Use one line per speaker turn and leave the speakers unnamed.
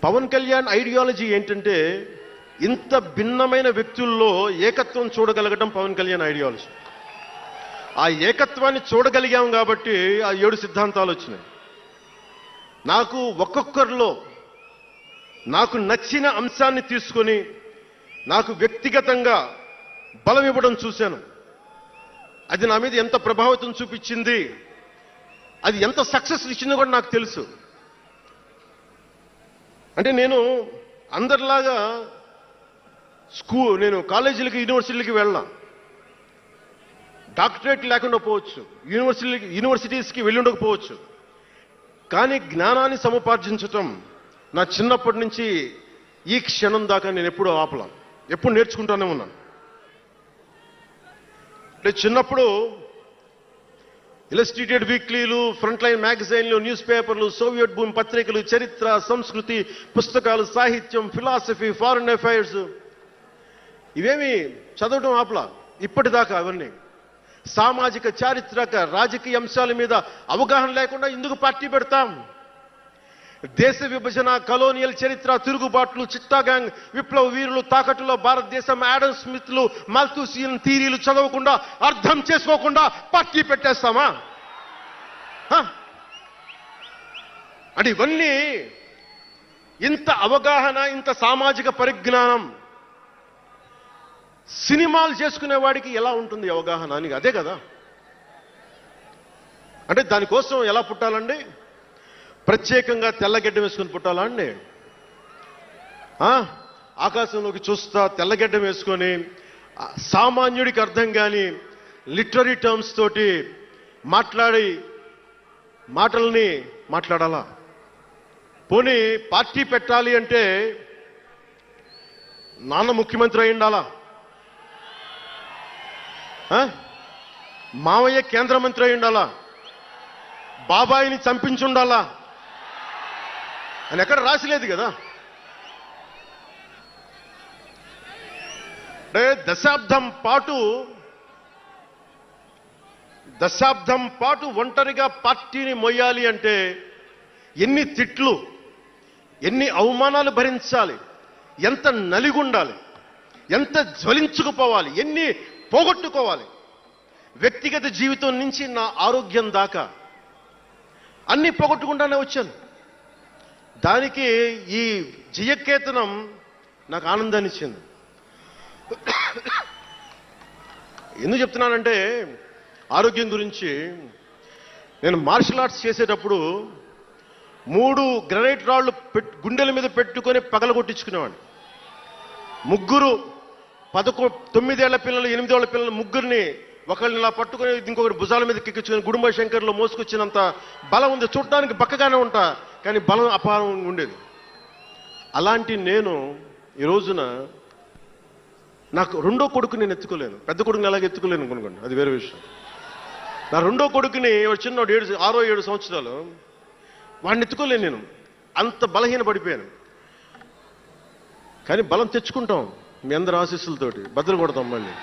Pawan Kalyan ideology ఏంటంటే ఇంత భిన్నమైన వ్యక్తుల్లో ఏకత్వం చూడగలగడం పవన్ కళ్యాణ్ ఐడియాలజీ. ఆ ఏకత్వాన్ని చూడగలిగాం కాబట్టి ఆ 7 సిద్ధాంతాలు వచ్చినాయి. నాకు ఒక్కొక్కరిలో నాకు నచ్చిన అంశాన్ని తీసుకొని నాకు వ్యక్తిగతంగా బలం ఇవ్వడం చూశాను. అది నా మీద ఎంత ప్రభావితం చూపించింది, అది ఎంత సక్సెస్ ఇచ్చిందో కూడా నాకు తెలుసు. అంటే నేను అందరిలాగా నేను కాలేజీలకి యూనివర్సిటీలకి వెళ్ళా, డాక్టరేట్ లేకుండా పోవచ్చు, యూనివర్సిటీస్కి వెళ్ళి ఉండకపోవచ్చు, కానీ జ్ఞానాన్ని సముపార్జించటం నా చిన్నప్పటి నుంచి ఈ క్షణం దాకా నేను ఎప్పుడూ ఆపలా, ఎప్పుడు నేర్చుకుంటానే ఉన్నాను. అంటే చిన్నప్పుడు ఇలస్ట్రేటెడ్ వీక్లీలు, ఫ్రంట్ లైన్ మ్యాగజైన్లు, న్యూస్ పేపర్లు, సోవియట్ భూమి పత్రికలు, చరిత్ర, సంస్కృతి పుస్తకాలు, సాహిత్యం, ఫిలాసఫీ, ఫారిన్ అఫైర్స్ ఇవేమి చదవడం ఆపలా ఇప్పటిదాకా. అవన్నీ సామాజిక, చారిత్రక, రాజకీయ అంశాల మీద అవగాహన లేకుండా ఎందుకు పార్టీ పెడతాం? దేశ విభజన, కలోనియల్ చరిత్ర, తిరుగుబాట్లు, చిట్టా గ్యాంగ్, విప్లవ వీరులు, తాకట్టులో భారతదేశం, ఆడమ్ స్మిత్లు, మాల్థూసియన్ థీరీలు చదవకుండా, అర్థం చేసుకోకుండా పార్టీ పెట్టేస్తామా? అంటే ఇవన్నీ ఇంత అవగాహన, ఇంత సామాజిక పరిజ్ఞానం సినిమాలు చేసుకునే వాడికి ఎలా ఉంటుంది అవగాహన అని? అదే కదా. అంటే దానికోసం ఎలా పుట్టాలండి? ప్రత్యేకంగా తెల్లగడ్డ వేసుకుని పుట్టాలా అండి? ఆకాశంలోకి చూస్తా తెల్లగడ్డ వేసుకొని సామాన్యుడికి అర్థం కాని లిటరీ టర్మ్స్ తోటి మాటల్ని మాట్లాడాలా? పోనీ పార్టీ పెట్టాలి అంటే నాన్న ముఖ్యమంత్రి అయి ఉండాలా? మావయ్య కేంద్ర మంత్రి అయి ఉండాలా? బాబాయిని చంపించుండాలా అని ఎక్కడ రాసిలేదు కదా. అంటే దశాబ్దం పాటు ఒంటరిగా పార్టీని మొయ్యాలి అంటే ఎన్ని తిట్లు, ఎన్ని అవమానాలు భరించాలి, ఎంత నలిగుండాలి, ఎంత జ్వలించుకుపోవాలి, ఎన్ని పోగొట్టుకోవాలి. వ్యక్తిగత జీవితం నుంచి నా ఆరోగ్యం దాకా అన్ని పోగొట్టుకుంటానే వచ్చాను. దానికి ఈ జయకేతనం నాకు ఆనందాన్ని ఇచ్చింది. ఎందుకు చెప్తున్నానంటే ఆరోగ్యం గురించి, నేను మార్షల్ ఆర్ట్స్ చేసేటప్పుడు 3 గ్రనైట్ రాళ్లు గుండెల మీద పెట్టుకొని పగలగొట్టించుకునేవాడిని. 9 ఏళ్ల పిల్లలు, 8 ఏళ్ల పిల్లలు ముగ్గురిని ఒకళ్ళని ఇలా పట్టుకొని ఇంకొకటి భుజాల మీద కెక్కించుకొని గుడుంబ శంకర్లో మోసుకొచ్చినంత బలం ఉంది. చూడటానికి బక్కగానే ఉంటా, కానీ బలం అపారం ఉండేది. అలాంటి నేను ఈ రోజున నాకు రెండో కొడుకు నేను ఎత్తుకోలేను, పెద్ద కొడుకుని ఎలాగ ఎత్తుకోలేను అనుకోండి, అది వేరే విషయం. నా రెండో కొడుకుని చిన్నోడు 6-7 సంవత్సరాలు, వాడిని ఎత్తుకోలేను నేను, అంత బలహీన పడిపోయాను. కానీ బలం తెచ్చుకుంటాం మీ అందరి ఆశీస్సులతోటి, బద్దలు కొడతాం మళ్ళీ.